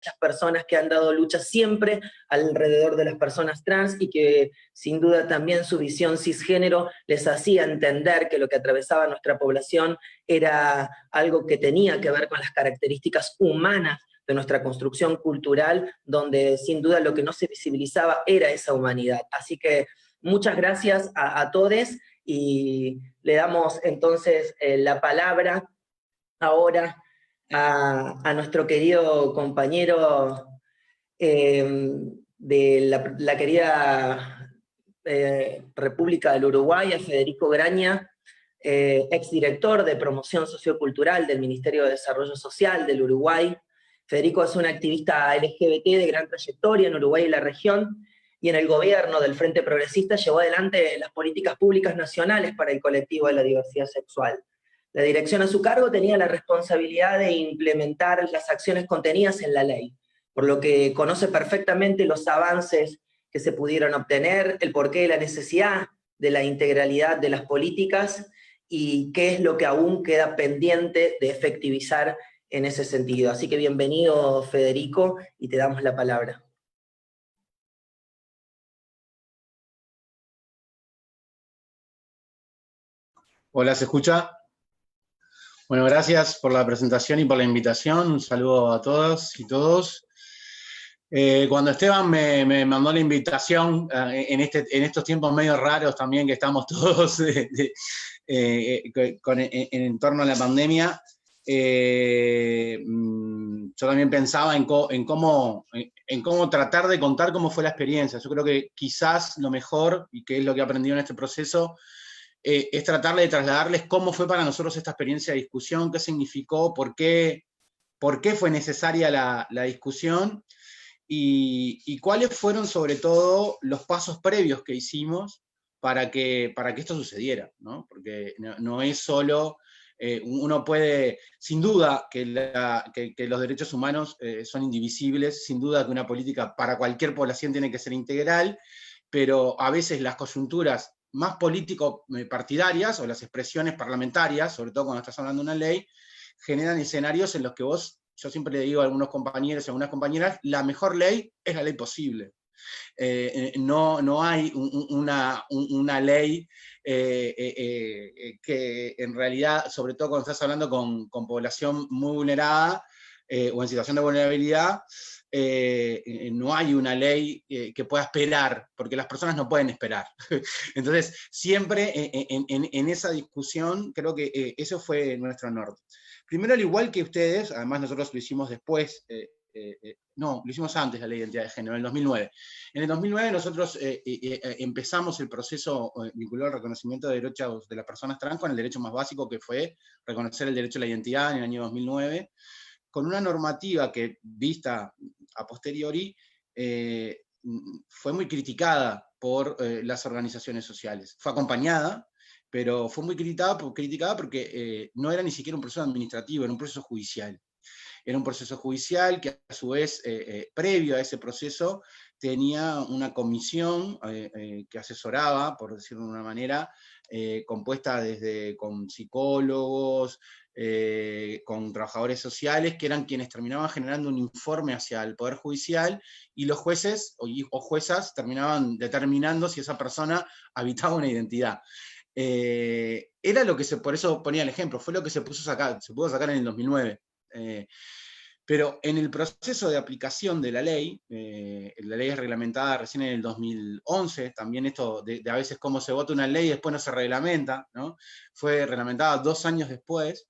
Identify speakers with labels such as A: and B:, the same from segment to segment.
A: muchas personas que han dado lucha siempre alrededor de las personas trans y que sin duda también su visión cisgénero les hacía entender que lo que atravesaba nuestra población era algo que tenía que ver con las características humanas de nuestra construcción cultural, donde sin duda lo que no se visibilizaba era esa humanidad. Así que muchas gracias a todos y le damos entonces la palabra ahora a nuestro querido compañero de la querida República del Uruguay, a Federico Graña, exdirector de Promoción Sociocultural del Ministerio de Desarrollo Social del Uruguay. Federico es un activista LGBT de gran trayectoria en Uruguay y la región, y en el gobierno del Frente Progresista llevó adelante las políticas públicas nacionales para el colectivo de la diversidad sexual. La dirección a su cargo tenía la responsabilidad de implementar las acciones contenidas en la ley, por lo que conoce perfectamente los avances que se pudieron obtener, el porqué de la necesidad de la integralidad de las políticas y qué es lo que aún queda pendiente de efectivizar en ese sentido. Así que bienvenido, Federico, y te damos la palabra.
B: Hola, ¿se escucha? Bueno, gracias por la presentación y por la invitación. Un saludo a todas y todos. Cuando Esteban me mandó la invitación, en estos tiempos medio raros también que estamos todos en torno a la pandemia, yo también pensaba en cómo tratar de contar cómo fue la experiencia. Yo creo que quizás lo mejor, y que es lo que he aprendido en este proceso, es tratar de trasladarles cómo fue para nosotros esta experiencia de discusión, qué significó, por qué fue necesaria la discusión, y cuáles fueron sobre todo los pasos previos que hicimos para que esto sucediera, ¿no? Porque no es solo, uno puede, sin duda que los derechos humanos son indivisibles, sin duda que una política para cualquier población tiene que ser integral, pero a veces las coyunturas más político-partidarias o las expresiones parlamentarias, sobre todo cuando estás hablando de una ley, generan escenarios en los que yo siempre le digo a algunos compañeros y a algunas compañeras, la mejor ley es la ley posible. No hay una ley que en realidad, sobre todo cuando estás hablando con población muy vulnerada o en situación de vulnerabilidad, no hay una ley que pueda esperar, porque las personas no pueden esperar. Entonces, siempre en esa discusión, creo que eso fue nuestro norte. Primero, al igual que ustedes, además nosotros lo hicimos después, no, lo hicimos antes la ley de identidad de género, en el 2009. En el 2009 nosotros empezamos el proceso vinculado al reconocimiento de derechos de las personas trans con el derecho más básico, que fue reconocer el derecho a la identidad en el año 2009, con una normativa que, vista a posteriori, fue muy criticada por las organizaciones sociales. Fue acompañada, pero fue muy criticada porque no era ni siquiera un proceso administrativo, era un proceso judicial. Era un proceso judicial que a su vez, previo a ese proceso, tenía una comisión que asesoraba, por decirlo de una manera, compuesta con psicólogos, con trabajadores sociales, que eran quienes terminaban generando un informe hacia el Poder Judicial, y los jueces o juezas terminaban determinando si esa persona habitaba una identidad. Era lo que por eso ponía el ejemplo, fue lo que se pudo sacar en el 2009. Pero en el proceso de aplicación de la ley es reglamentada recién en el 2011, también esto de a veces cómo se vota una ley y después no se reglamenta, ¿no? Fue reglamentada 2 años después,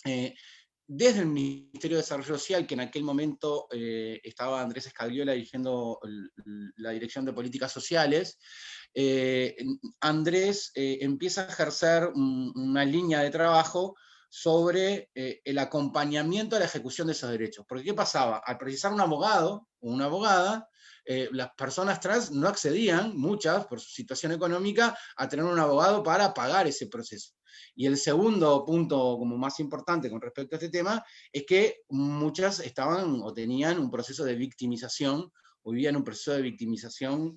B: desde el Ministerio de Desarrollo Social, que en aquel momento estaba Andrés Escagliola dirigiendo la Dirección de Políticas Sociales. Andrés empieza a ejercer una línea de trabajo sobre el acompañamiento a la ejecución de esos derechos. Porque ¿qué pasaba? Al precisar un abogado o una abogada, las personas trans no accedían, muchas, por su situación económica, a tener un abogado para pagar ese proceso. Y el segundo punto como más importante con respecto a este tema es que muchas estaban o tenían un proceso de victimización, o vivían un proceso de victimización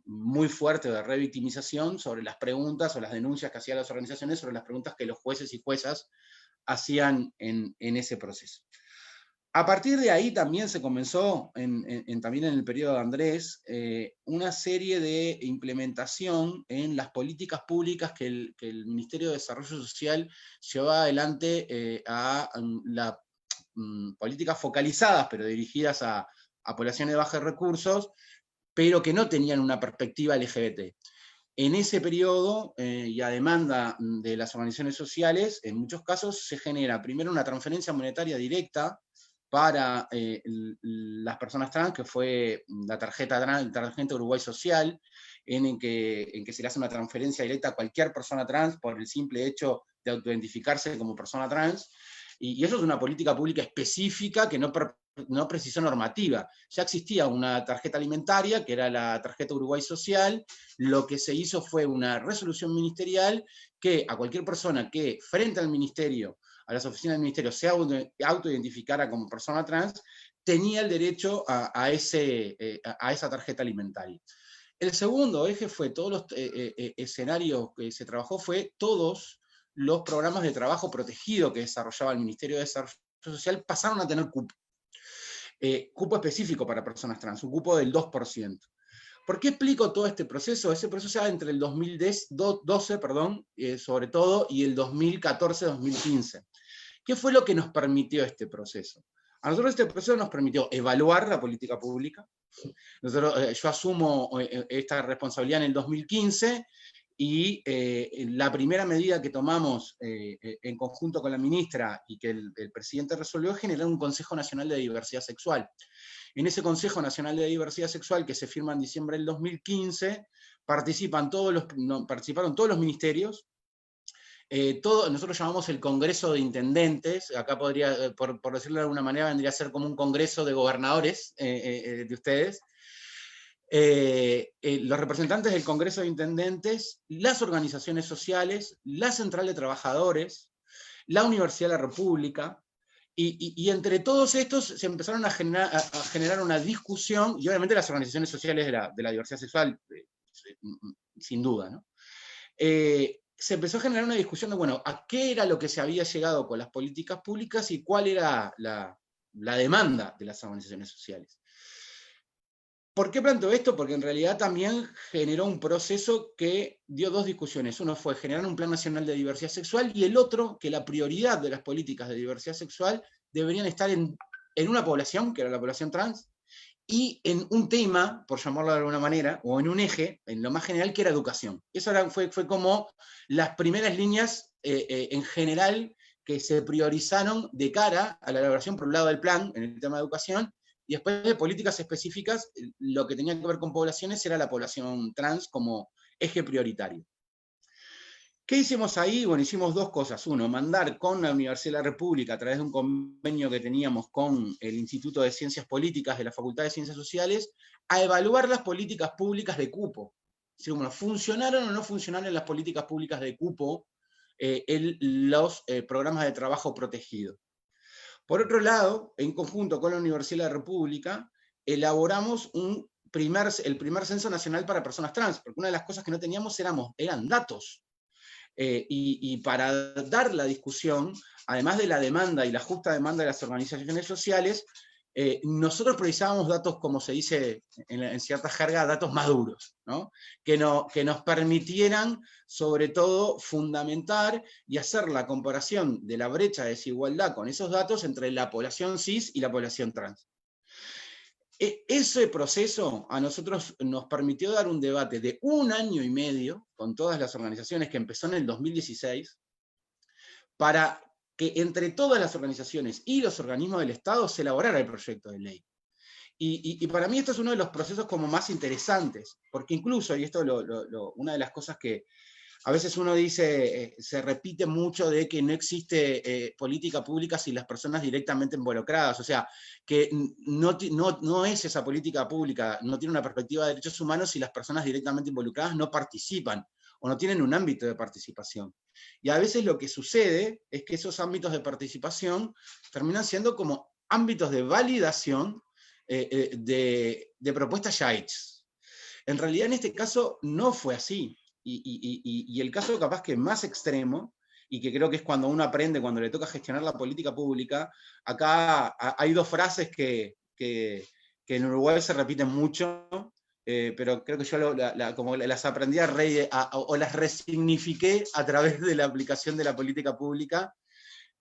B: muy fuerte, de revictimización, sobre las preguntas o las denuncias que hacían las organizaciones, sobre las preguntas que los jueces y juezas hacían en ese proceso. A partir de ahí también se comenzó, también en el periodo de Andrés, una serie de implementación en las políticas públicas que el Ministerio de Desarrollo Social llevaba adelante a políticas focalizadas, pero dirigidas a poblaciones de bajos recursos, pero que no tenían una perspectiva LGBT. En ese periodo, y a demanda de las organizaciones sociales, en muchos casos se genera primero una transferencia monetaria directa para las personas trans, que fue la tarjeta Uruguay Social, en que se le hace una transferencia directa a cualquier persona trans por el simple hecho de autoidentificarse como persona trans, y eso es una política pública específica que no precisó normativa. Ya existía una tarjeta alimentaria, que era la tarjeta Uruguay Social. Lo que se hizo fue una resolución ministerial que a cualquier persona que frente al ministerio, a las oficinas del ministerio, se autoidentificara como persona trans, tenía el derecho a esa tarjeta alimentaria. El segundo eje fue todos los escenarios que se trabajó, fue todos los programas de trabajo protegido que desarrollaba el Ministerio de Desarrollo Social pasaron a tener cupo. Cupo específico para personas trans, un cupo del 2%. ¿Por qué explico todo este proceso? Ese proceso se da entre el 2012, sobre todo, y el 2014-2015. ¿Qué fue lo que nos permitió este proceso? A nosotros este proceso nos permitió evaluar la política pública. Yo asumo esta responsabilidad en el 2015, y la primera medida que tomamos en conjunto con la ministra y que el presidente resolvió es generar un Consejo Nacional de Diversidad Sexual. En ese Consejo Nacional de Diversidad Sexual, que se firma en diciembre del 2015, participaron todos los ministerios. Nosotros llamamos el Congreso de Intendentes, acá podría, por decirlo de alguna manera, vendría a ser como un congreso de gobernadores de ustedes. Los representantes del Congreso de Intendentes, las organizaciones sociales, la Central de Trabajadores, la Universidad de la República, y entre todos estos se empezaron a generar una discusión, y obviamente las organizaciones sociales de la diversidad sexual, sin duda, ¿no? Se empezó a generar una discusión de, bueno, a qué era lo que se había llegado con las políticas públicas y cuál era la demanda de las organizaciones sociales. ¿Por qué planteo esto? Porque en realidad también generó un proceso que dio dos discusiones. Uno fue generar un Plan Nacional de Diversidad Sexual, y el otro, que la prioridad de las políticas de diversidad sexual deberían estar en una población, que era la población trans, y en un tema, por llamarlo de alguna manera, o en un eje, en lo más general, que era educación. Eso fue como las primeras líneas en general que se priorizaron de cara a la elaboración, por un lado, del plan en el tema de educación, y después de políticas específicas, lo que tenía que ver con poblaciones era la población trans como eje prioritario. ¿Qué hicimos ahí? Bueno, hicimos dos cosas. Uno, mandar con la Universidad de la República, a través de un convenio que teníamos con el Instituto de Ciencias Políticas de la Facultad de Ciencias Sociales, a evaluar las políticas públicas de cupo. Es decir, bueno, ¿funcionaron o no funcionaron las políticas públicas de cupo los programas de trabajo protegido? Por otro lado, en conjunto con la Universidad de la República, elaboramos el primer censo nacional para personas trans, porque una de las cosas que no teníamos eran datos. Y para dar la discusión, además de la demanda y la justa demanda de las organizaciones sociales, nosotros precisábamos datos, como se dice en cierta jerga, datos maduros, ¿no? que nos permitieran, sobre todo, fundamentar y hacer la comparación de la brecha de desigualdad con esos datos entre la población cis y la población trans. Ese proceso a nosotros nos permitió dar un debate de 1 año y medio con todas las organizaciones, que empezó en el 2016, para que entre todas las organizaciones y los organismos del Estado se elaborara el proyecto de ley. Y para mí esto es uno de los procesos como más interesantes, porque incluso, y esto una de las cosas que a veces uno dice, se repite mucho de que no existe política pública sin las personas directamente involucradas, o sea, que no es esa política pública, no tiene una perspectiva de derechos humanos si las personas directamente involucradas no participan, o no tienen un ámbito de participación. Y a veces lo que sucede es que esos ámbitos de participación terminan siendo como ámbitos de validación de propuestas ya hechas. En realidad en este caso no fue así. Y el caso capaz que más extremo, y que creo que es cuando uno aprende, cuando le toca gestionar la política pública. Acá hay dos frases que en Uruguay se repiten mucho, pero creo que yo como las aprendí o las resignifiqué a través de la aplicación de la política pública.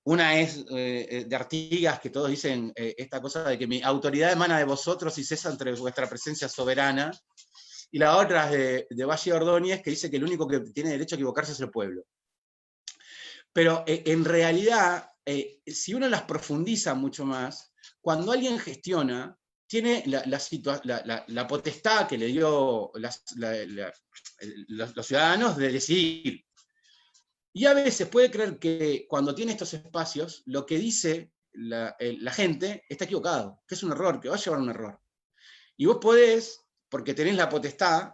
B: Una es de Artigas, que todos dicen esta cosa de que mi autoridad emana de vosotros y cesa entre vuestra presencia soberana. Y la otra es de Valle Ordóñez, que dice que el único que tiene derecho a equivocarse es el pueblo. Pero en realidad, si uno las profundiza mucho más, cuando alguien gestiona, tiene la potestad que le dio los ciudadanos de decidir. Y a veces puede creer que cuando tiene estos espacios, lo que dice la gente está equivocado, que es un error, que va a llevar a un error. Y vos podés, porque tenés la potestad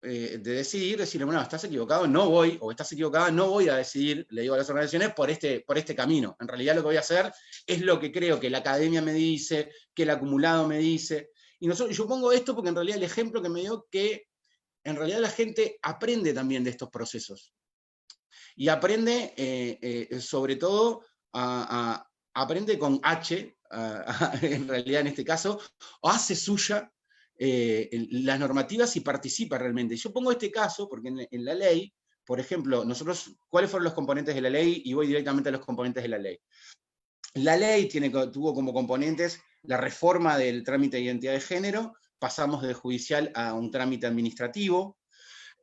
B: de decidir, decirle, bueno, estás equivocado, no voy, o estás equivocada, no voy a decidir, le digo a las organizaciones, por este camino. En realidad lo que voy a hacer es lo que creo que la academia me dice, que el acumulado me dice. Y yo pongo esto porque en realidad el ejemplo que me dio que en realidad la gente aprende también de estos procesos. Y aprende, sobre todo, aprende con H, en realidad en este caso, o hace suya las normativas y participa realmente. Yo pongo este caso porque en la ley, por ejemplo, nosotros, ¿cuáles fueron los componentes de la ley? Y voy directamente a los componentes de la ley. La ley tuvo como componentes la reforma del trámite de identidad de género, pasamos de judicial a un trámite administrativo.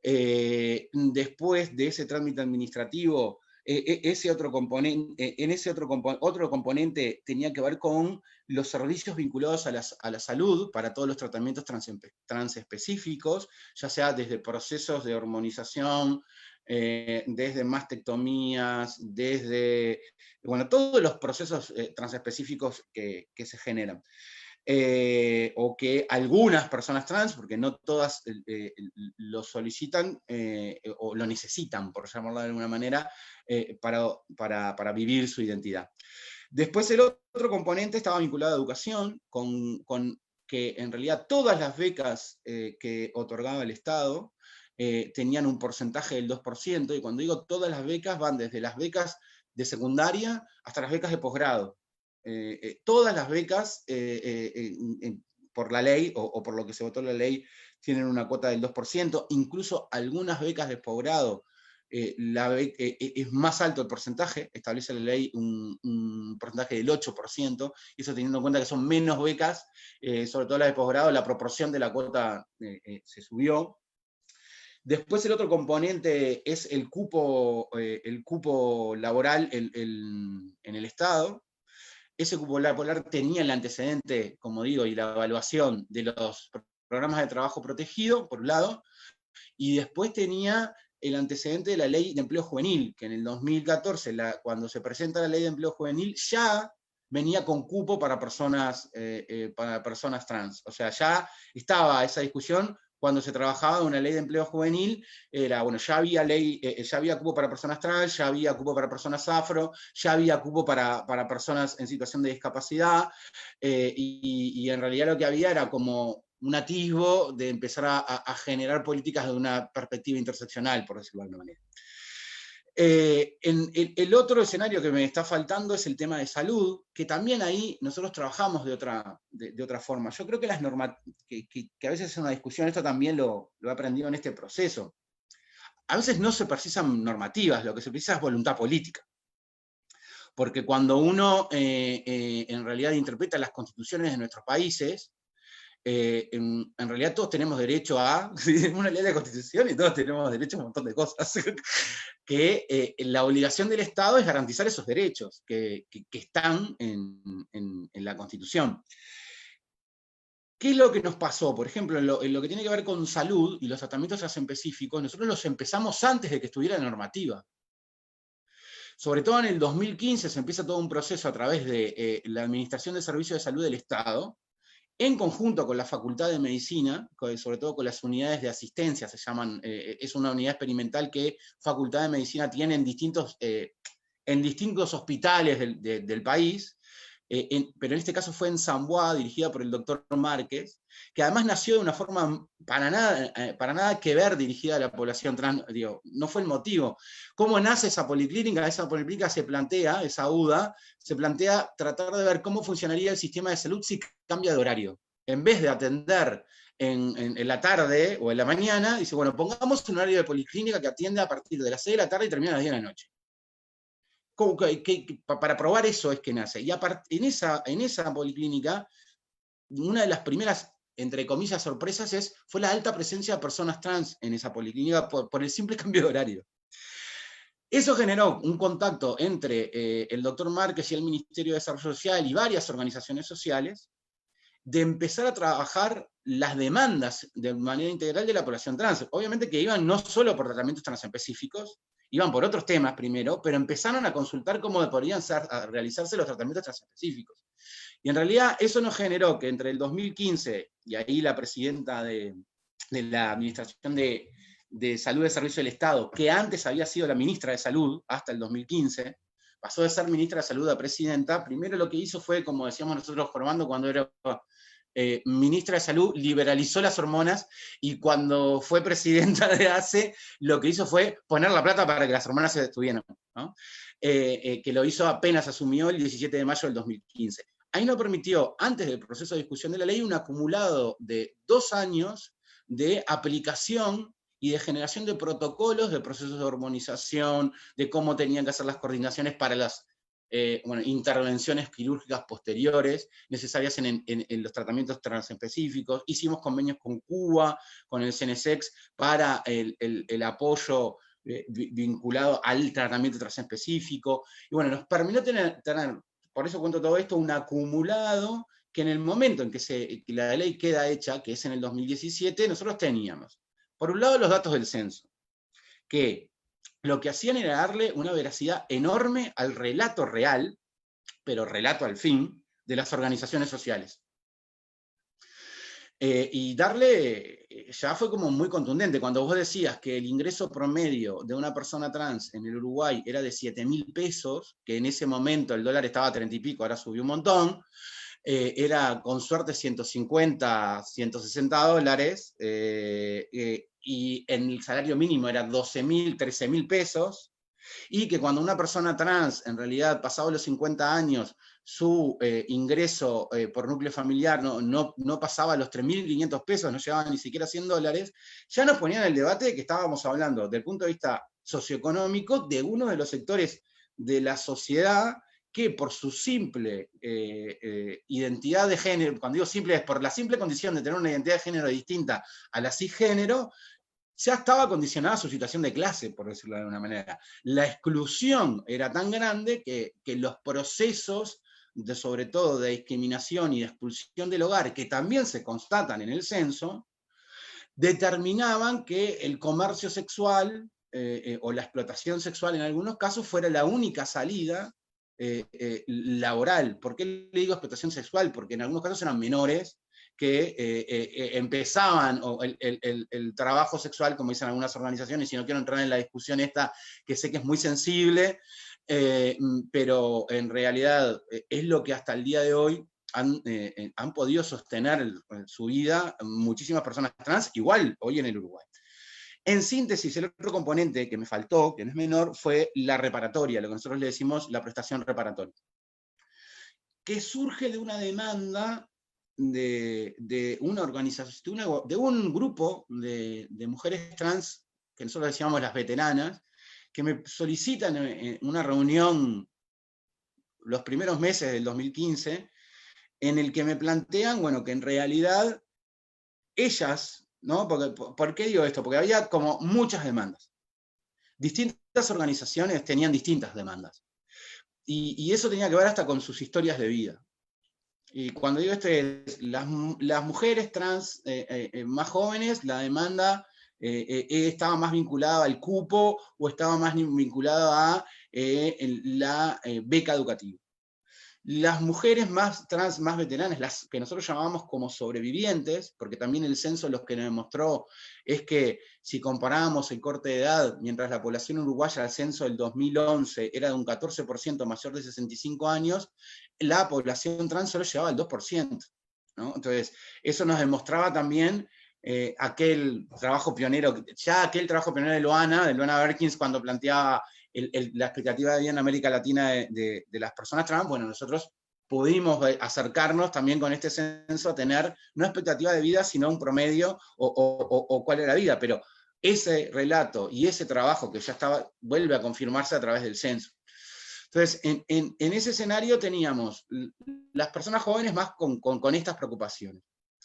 B: Después de ese trámite administrativo, ese otro componente, otro componente tenía que ver con los servicios vinculados a la salud para todos los tratamientos transespecíficos, ya sea desde procesos de hormonización, desde mastectomías, desde, bueno, todos los procesos transespecíficos que se generan. O que algunas personas trans, porque no todas lo solicitan o lo necesitan, por llamarlo de alguna manera, para vivir su identidad. Después el otro componente estaba vinculado a educación, con que en realidad todas las becas que otorgaba el Estado tenían un porcentaje del 2%, y cuando digo todas las becas, van desde las becas de secundaria hasta las becas de posgrado. Todas las becas, por la ley, o por lo que se votó la ley, tienen una cuota del 2%, incluso algunas becas de posgrado, es más alto el porcentaje, establece la ley un porcentaje del 8%, y eso teniendo en cuenta que son menos becas, sobre todo las de posgrado, la proporción de la cuota se subió. Después el otro componente es el cupo laboral en el Estado. Ese cupo laboral tenía el antecedente, como digo, y la evaluación de los programas de trabajo protegido, por un lado, y después tenía el antecedente de la Ley de Empleo Juvenil, que en el 2014, cuando se presenta la Ley de Empleo Juvenil, ya venía con cupo para personas trans. O sea, ya estaba esa discusión cuando se trabajaba en una ley de empleo juvenil, bueno, ya había cupo para personas trans, ya había cupo para personas afro, ya había cupo para personas en situación de discapacidad, y en realidad lo que había era como un atisbo de empezar a generar políticas de una perspectiva interseccional, por decirlo de alguna manera. El otro escenario que me está faltando es el tema de salud, que también ahí nosotros trabajamos de otra forma. Yo creo que las normas, que a veces es una discusión, esto también lo he aprendido en este proceso. A veces no se precisan normativas, lo que se precisa es voluntad política. Porque cuando uno en realidad interpreta las constituciones de nuestros países, en realidad todos tenemos derecho a una ley de constitución y todos tenemos derecho a un montón de cosas, que la obligación del Estado es garantizar esos derechos que están en la Constitución. ¿Qué es lo que nos pasó? Por ejemplo, en lo que tiene que ver con salud y los tratamientos transespecíficos, nosotros los empezamos antes de que estuviera la normativa. Sobre todo en el 2015 se empieza todo un proceso a través de la Administración de Servicios de Salud del Estado, en conjunto con la Facultad de Medicina, sobre todo con las unidades de asistencia, se llaman, es una unidad experimental que Facultad de Medicina tiene en distintos hospitales del país, pero en este caso fue en Zamboa, dirigida por el doctor Márquez, que además nació de una forma para nada que ver dirigida a la población trans, digo, no fue el motivo. ¿Cómo nace esa policlínica? Esa policlínica se plantea, esa UDA, se plantea tratar de ver cómo funcionaría el sistema de salud si cambia de horario. En vez de atender en la tarde o en la mañana, dice, bueno, pongamos un horario de policlínica que atiende a partir de las 6 de la tarde y termina a las 10 de la noche. Para probar eso es que nace. Y en esa policlínica, una de las primeras, entre comillas, sorpresas fue la alta presencia de personas trans en esa policlínica por el simple cambio de horario. Eso generó un contacto entre el doctor Márquez y el Ministerio de Desarrollo Social y varias organizaciones sociales, de empezar a trabajar las demandas de manera integral de la población trans. Obviamente que iban no solo por tratamientos transespecíficos, iban por otros temas primero, pero empezaron a consultar cómo podrían realizarse los tratamientos transespecíficos. Y en realidad eso nos generó que entre el 2015, y ahí la presidenta de la Administración de Salud y Servicio del Estado, que antes había sido la ministra de Salud hasta el 2015, pasó de ser ministra de Salud a presidenta. Primero lo que hizo fue, como decíamos nosotros formando cuando era ministra de Salud, liberalizó las hormonas, y cuando fue presidenta de ACE, lo que hizo fue poner la plata para que las hormonas se detuvieran, ¿no? Que lo hizo apenas asumió el 17 de mayo del 2015. Ahí no permitió, antes del proceso de discusión de la ley, un acumulado de 2 años de aplicación y de generación de protocolos, de procesos de hormonización, de cómo tenían que hacer las coordinaciones para las intervenciones quirúrgicas posteriores necesarias en los tratamientos transespecíficos. Hicimos convenios con Cuba, con el CNSEX, para el apoyo vinculado al tratamiento transespecífico. Y bueno, nos permitió tener, por eso cuento todo esto, un acumulado que en el momento en que la ley queda hecha, que es en el 2017, nosotros teníamos, por un lado, los datos del censo, que lo que hacían era darle una veracidad enorme al relato real, pero relato al fin, de las organizaciones sociales. Y darle, ya fue como muy contundente, cuando vos decías que el ingreso promedio de una persona trans en el Uruguay era de 7.000 pesos, que en ese momento el dólar estaba a 30 y pico, ahora subió un montón, era con suerte 150, 160 dólares, y en el salario mínimo era 12.000, 13.000 pesos, y que cuando una persona trans, en realidad, pasado los 50 años, su ingreso por núcleo familiar no pasaba los 3.500 pesos, no llegaba ni siquiera a 100 dólares, ya nos ponían el debate de que estábamos hablando, desde el punto de vista socioeconómico, de uno de los sectores de la sociedad que por su simple identidad de género, cuando digo simple es por la simple condición de tener una identidad de género distinta a la cisgénero, ya estaba condicionada a su situación de clase, por decirlo de alguna manera. La exclusión era tan grande que los procesos, sobre todo de discriminación y de expulsión del hogar, que también se constatan en el censo, determinaban que el comercio sexual o la explotación sexual en algunos casos fuera la única salida laboral. ¿Por qué le digo explotación sexual? Porque en algunos casos eran menores que empezaban el trabajo sexual, como dicen algunas organizaciones, y no quiero entrar en la discusión esta, que sé que es muy sensible, pero en realidad es lo que hasta el día de hoy han podido sostener su vida muchísimas personas trans, igual hoy en el Uruguay. En síntesis, el otro componente que me faltó, que no es menor, fue la reparatoria, lo que nosotros le decimos la prestación reparatoria, que surge de una demanda de una organización, de un grupo de mujeres trans, que nosotros decíamos las veteranas, que me solicitan en una reunión los primeros meses del 2015, en el que me plantean, bueno, que en realidad ellas, ¿no? ¿Por qué digo esto? Porque había como muchas demandas. Distintas organizaciones tenían distintas demandas. Y eso tenía que ver hasta con sus historias de vida. Y cuando digo esto, las mujeres trans más jóvenes, la demanda estaba más vinculada al cupo o estaba más vinculada a la beca educativa. Las mujeres más trans, más veteranas, las que nosotros llamábamos como sobrevivientes, porque también el censo lo que nos demostró es que si comparábamos el corte de edad, mientras la población uruguaya al censo del 2011 era de un 14% mayor de 65 años, la población trans solo llegaba al 2%. ¿No? Entonces, eso nos demostraba también aquel trabajo pionero de Luana Berkins, cuando planteaba la expectativa de vida en América Latina de las personas trans. Bueno, nosotros pudimos acercarnos también con este censo a tener no expectativa de vida, sino un promedio o cuál era la vida, pero ese relato y ese trabajo que ya estaba, vuelve a confirmarse a través del censo. Entonces, en ese escenario teníamos las personas jóvenes más con estas preocupaciones.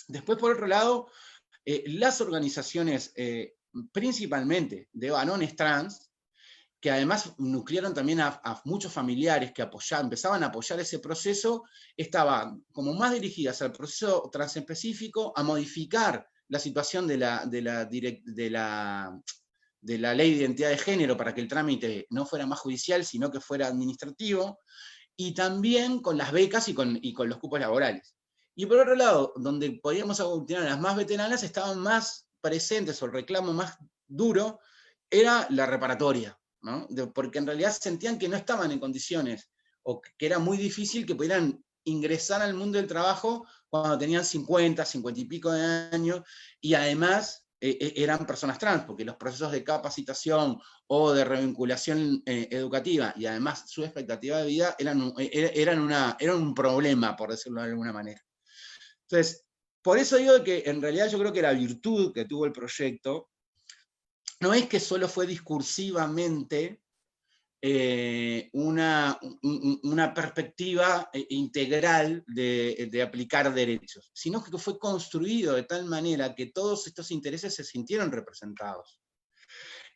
B: Después, por otro lado, las organizaciones, principalmente de varones trans, que además nuclearon también a muchos familiares que empezaban a apoyar ese proceso, estaban como más dirigidas al proceso transespecífico, a modificar la situación de la ley de identidad de género para que el trámite no fuera más judicial, sino que fuera administrativo, y también con las becas y con los cupos laborales. Y por otro lado, donde podíamos aglutinar a las más veteranas, estaban más presentes, o el reclamo más duro era la reparatoria, ¿no? Porque en realidad sentían que no estaban en condiciones, o que era muy difícil que pudieran ingresar al mundo del trabajo cuando tenían 50, 50 y pico de años, y además eran personas trans, porque los procesos de capacitación o de revinculación educativa, y además su expectativa de vida, eran un problema, por decirlo de alguna manera. Entonces, por eso digo que en realidad yo creo que la virtud que tuvo el proyecto no es que solo fue discursivamente una perspectiva integral de aplicar derechos, sino que fue construido de tal manera que todos estos intereses se sintieron representados.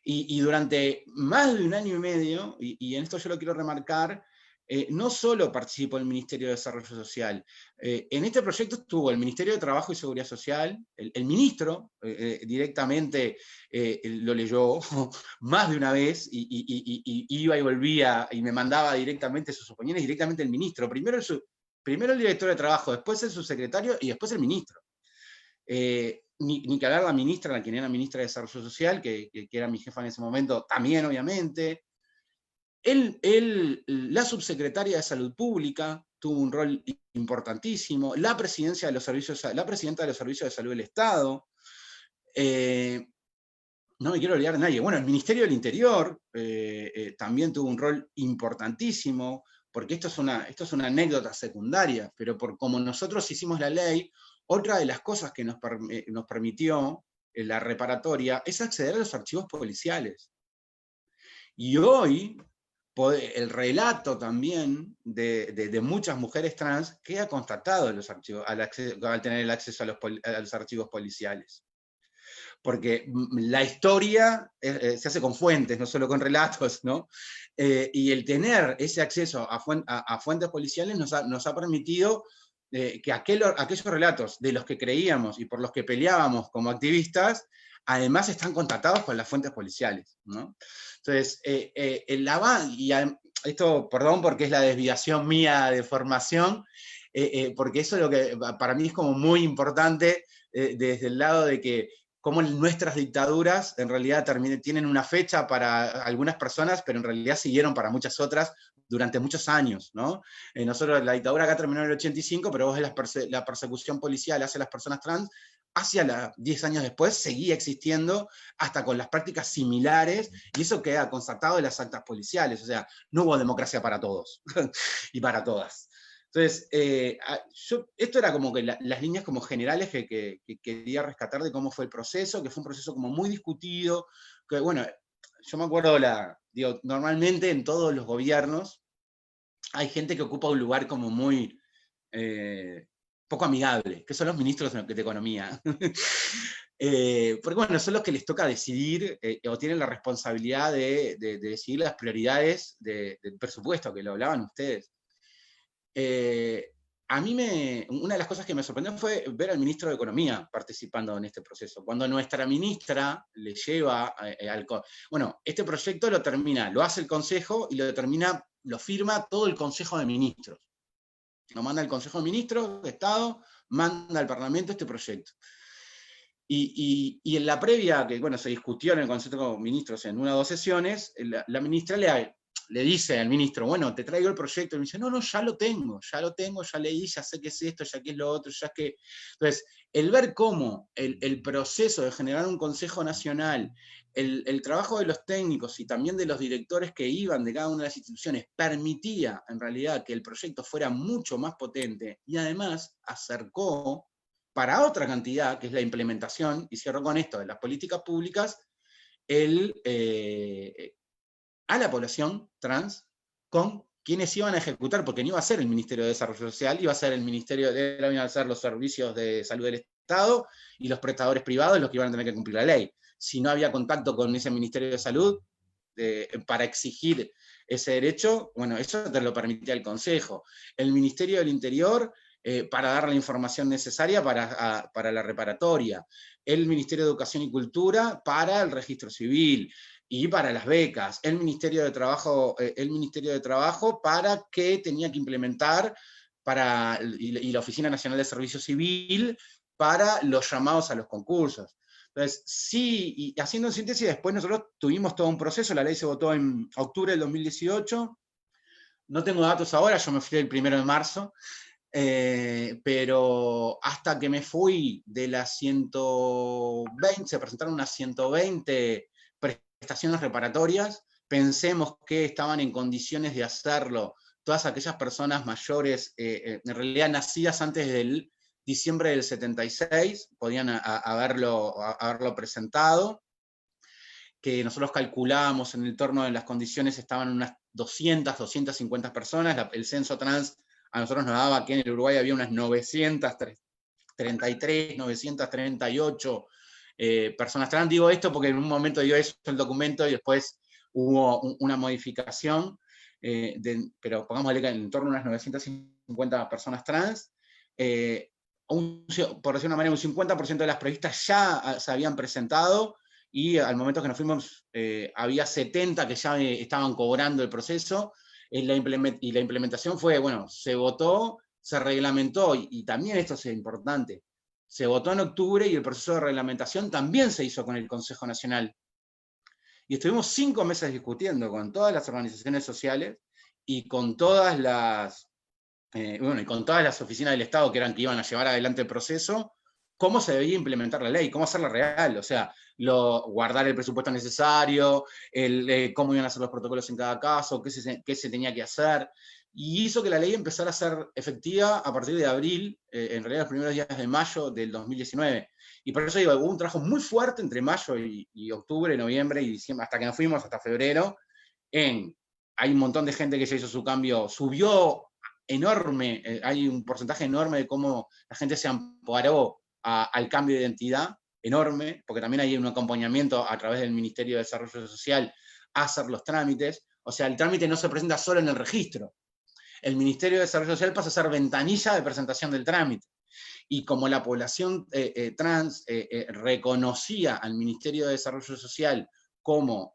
B: Y durante más de un año y medio, y en esto yo lo quiero remarcar, no solo participó el Ministerio de Desarrollo Social, en este proyecto estuvo el Ministerio de Trabajo y Seguridad Social, el ministro directamente lo leyó más de una vez, y iba y volvía, y me mandaba directamente sus opiniones, directamente el ministro, primero el director de Trabajo, después el subsecretario, y después el ministro. Ni que hablar la ministra, quien era ministra de Desarrollo Social, que era mi jefa en ese momento, también obviamente. La subsecretaria de Salud Pública tuvo un rol importantísimo, la presidenta de los Servicios de Salud del Estado, no me quiero olvidar de nadie. Bueno, el Ministerio del Interior también tuvo un rol importantísimo, porque esto es una anécdota secundaria, pero por como nosotros hicimos la ley, otra de las cosas que nos permitió la reparatoria es acceder a los archivos policiales. Y hoy, el relato también de muchas mujeres trans queda constatado en los archivos, al tener el acceso a los archivos policiales. Porque la historia se hace con fuentes, no solo con relatos, ¿no? Y el tener ese acceso a fuentes policiales nos ha permitido que aquellos relatos de los que creíamos y por los que peleábamos como activistas, además están contactados con las fuentes policiales, ¿no? Entonces, esto, perdón, porque es la desviación mía de formación, porque eso es lo que para mí es como muy importante desde el lado de que cómo nuestras dictaduras en realidad tienen una fecha para algunas personas, pero en realidad siguieron para muchas otras durante muchos años, ¿no? Nosotros, la dictadura acá terminó en el 85, pero vos ves la persecución policial hacia las personas trans, hacia 10 años después, seguía existiendo, hasta con las prácticas similares, y eso queda constatado en las actas policiales, o sea, no hubo democracia para todos, y para todas. Entonces, esto era como que las líneas como generales que quería rescatar de cómo fue el proceso, que fue un proceso como muy discutido, que bueno, yo me acuerdo, normalmente en todos los gobiernos hay gente que ocupa un lugar como muy poco amigable, que son los ministros de Economía. Porque bueno, son los que les toca decidir o tienen la responsabilidad de decidir las prioridades del presupuesto, que lo hablaban ustedes. A mí una de las cosas que me sorprendió fue ver al ministro de Economía participando en este proceso. Cuando nuestra ministra le lleva bueno, este proyecto lo hace el Consejo y lo firma todo el Consejo de Ministros. lo manda el Consejo de Ministros de Estado, manda al Parlamento este proyecto. Y en la previa, que bueno, se discutió en el Consejo de Ministros en una o dos sesiones, la ministra le dice al ministro, bueno, te traigo el proyecto, y me dice, no, ya lo tengo, ya leí, ya sé qué es esto, ya qué es lo otro, ya es que... Entonces, el ver cómo el proceso de generar un Consejo Nacional, el trabajo de los técnicos y también de los directores que iban de cada una de las instituciones, permitía en realidad que el proyecto fuera mucho más potente, y además acercó para otra cantidad, que es la implementación, y cierro con esto, de las políticas públicas, a la población trans con quienes iban a ejecutar, porque no iba a ser el Ministerio de Desarrollo Social, iba a ser el Ministerio iban a ser los servicios de salud del Estado y los prestadores privados los que iban a tener que cumplir la ley. Si no había contacto con ese Ministerio de Salud para exigir ese derecho, bueno, eso te lo permitía el Consejo. El Ministerio del Interior, para dar la información necesaria para la reparatoria. El Ministerio de Educación y Cultura para el registro civil y para las becas. El Ministerio de Trabajo para que tenía que implementar y la Oficina Nacional de Servicio Civil para los llamados a los concursos. Entonces, sí, y haciendo síntesis, después nosotros tuvimos todo un proceso, la ley se votó en octubre del 2018, no tengo datos ahora, yo me fui el 1 de marzo, pero hasta que me fui de las 120, se presentaron unas 120 prestaciones reparatorias, pensemos que estaban en condiciones de hacerlo todas aquellas personas mayores, en realidad nacidas antes del diciembre del 76, podían haberlo presentado, que nosotros calculábamos en el torno de las condiciones estaban unas 200, 250 personas, el censo trans a nosotros nos daba que en el Uruguay había unas 933, 938 personas trans. Digo esto porque en un momento dio eso el documento y después hubo una modificación, pero pongámosle que en torno a unas 950 personas trans, por decir una manera, un 50% de las previstas ya se habían presentado, y al momento que nos fuimos había 70 que ya estaban cobrando el proceso, y la implementación fue, bueno, se votó, se reglamentó, y también esto es importante, se votó en octubre y el proceso de reglamentación también se hizo con el Consejo Nacional. Y estuvimos 5 meses discutiendo con todas las organizaciones sociales y con todas las, y con todas las oficinas del Estado que iban a llevar adelante el proceso, cómo se debía implementar la ley, cómo hacerla real, o sea, guardar el presupuesto necesario, cómo iban a ser los protocolos en cada caso, qué se tenía que hacer, y hizo que la ley empezara a ser efectiva a partir de abril, en realidad los primeros días de mayo del 2019. Y por eso digo, hubo un trabajo muy fuerte entre mayo y octubre, noviembre y diciembre, hasta que nos fuimos hasta febrero, hay un montón de gente que ya hizo su cambio, subió enorme, hay un porcentaje enorme de cómo la gente se amparó al cambio de identidad, enorme, porque también hay un acompañamiento a través del Ministerio de Desarrollo Social a hacer los trámites. O sea, el trámite no se presenta solo en el registro. El Ministerio de Desarrollo Social pasa a ser ventanilla de presentación del trámite. Y como la población trans reconocía al Ministerio de Desarrollo Social como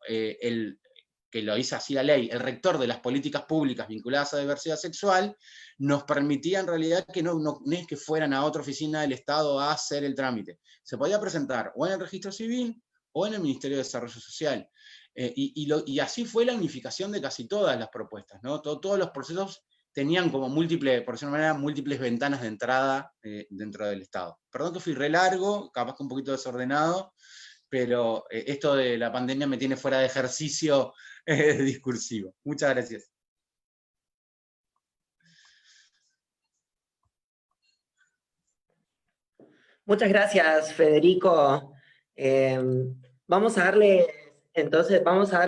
B: que lo hizo así la ley, el rector de las políticas públicas vinculadas a diversidad sexual, nos permitía en realidad que no es que fueran a otra oficina del Estado a hacer el trámite. Se podía presentar o en el registro civil o en el Ministerio de Desarrollo Social. Y así fue la unificación de casi todas las propuestas, ¿no? Todos los procesos tenían como múltiples ventanas de entrada dentro del Estado. Perdón que fui re largo, capaz que un poquito desordenado, pero esto de la pandemia me tiene fuera de ejercicio discursivo. Muchas gracias.
A: Muchas gracias, Federico. Vamos a darle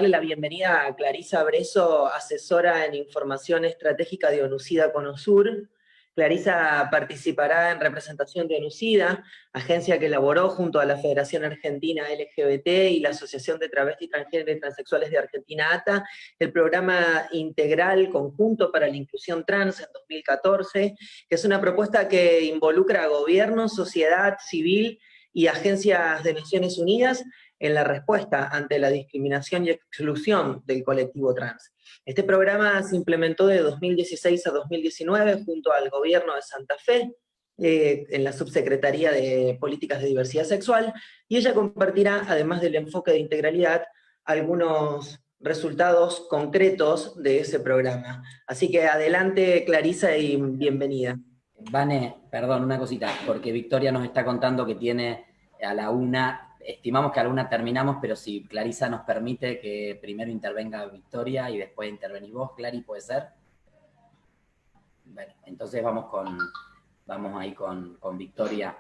A: la bienvenida a Clarisa Bresso, asesora en información estratégica de ONUCIDA Conosur. Clarisa participará en representación de ONUCIDA, agencia que elaboró junto a la Federación Argentina LGBT y la Asociación de Travestis, Transgénero y Transexuales de Argentina, ATA, el programa integral conjunto para la inclusión trans en 2014, que es una propuesta que involucra a gobierno, sociedad civil y agencias de Naciones Unidas en la respuesta ante la discriminación y exclusión del colectivo trans. Este programa se implementó de 2016 a 2019 junto al gobierno de Santa Fe, en la Subsecretaría de Políticas de Diversidad Sexual, y ella compartirá, además del enfoque de integralidad, algunos resultados concretos de ese programa. Así que adelante, Clarisa, y bienvenida.
C: Vane, perdón, una cosita, porque Victoria nos está contando que tiene a la 1, estimamos que a la 1 terminamos, pero si Clarisa nos permite que primero intervenga Victoria y después intervenís vos, Clary, ¿puede ser? Bueno, entonces vamos ahí con Victoria.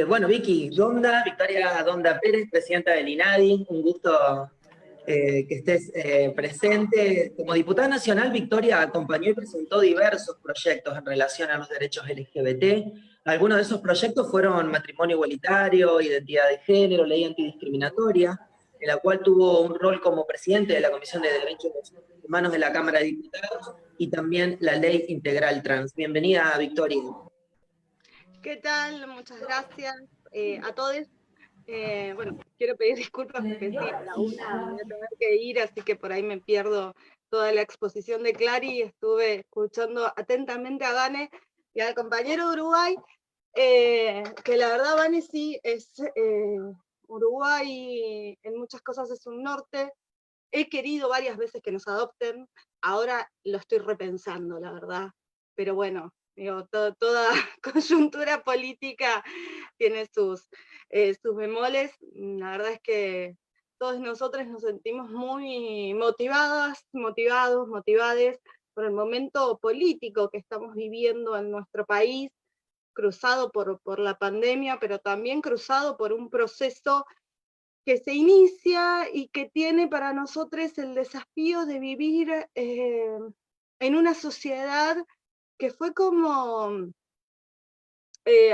A: Bueno, Vicky Donda, Victoria Donda Pérez, presidenta del INADI, un gusto que estés presente. Como diputada nacional, Victoria acompañó y presentó diversos proyectos en relación a los derechos LGBT. Algunos de esos proyectos fueron matrimonio igualitario, identidad de género, ley antidiscriminatoria, en la cual tuvo un rol como presidente de la Comisión de Derechos Humanos de la Cámara de Diputados, y también la ley integral trans. Bienvenida, Victoria.
D: ¿Qué tal? Muchas gracias a todos. Bueno, quiero pedir disculpas porque sí, a la 1 voy a tener que ir, así que por ahí me pierdo toda la exposición de Clary. Estuve escuchando atentamente a Vane y al compañero de Uruguay, que la verdad Vane sí es Uruguay, en muchas cosas es un norte. He querido varias veces que nos adopten, ahora lo estoy repensando, la verdad. Pero bueno, digo, toda coyuntura política tiene sus bemoles. La verdad es que todos nosotros nos sentimos muy motivades por el momento político que estamos viviendo en nuestro país, cruzado por la pandemia, pero también cruzado por un proceso que se inicia y que tiene para nosotros el desafío de vivir en una sociedad que fue como,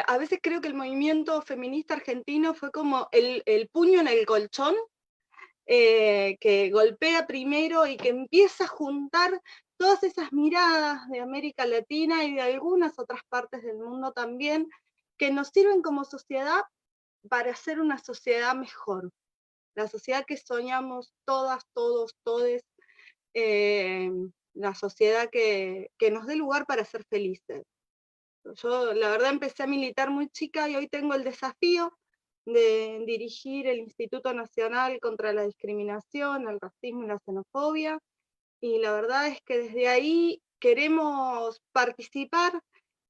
D: a veces creo que el movimiento feminista argentino fue como el puño en el colchón, que golpea primero y que empieza a juntar todas esas miradas de América Latina y de algunas otras partes del mundo también, que nos sirven como sociedad para hacer una sociedad mejor. La sociedad que soñamos todas, todos, todes, la sociedad que nos dé lugar para ser felices. Yo la verdad empecé a militar muy chica y hoy tengo el desafío de dirigir el Instituto Nacional contra la Discriminación, el Racismo y la Xenofobia, y la verdad es que desde ahí queremos participar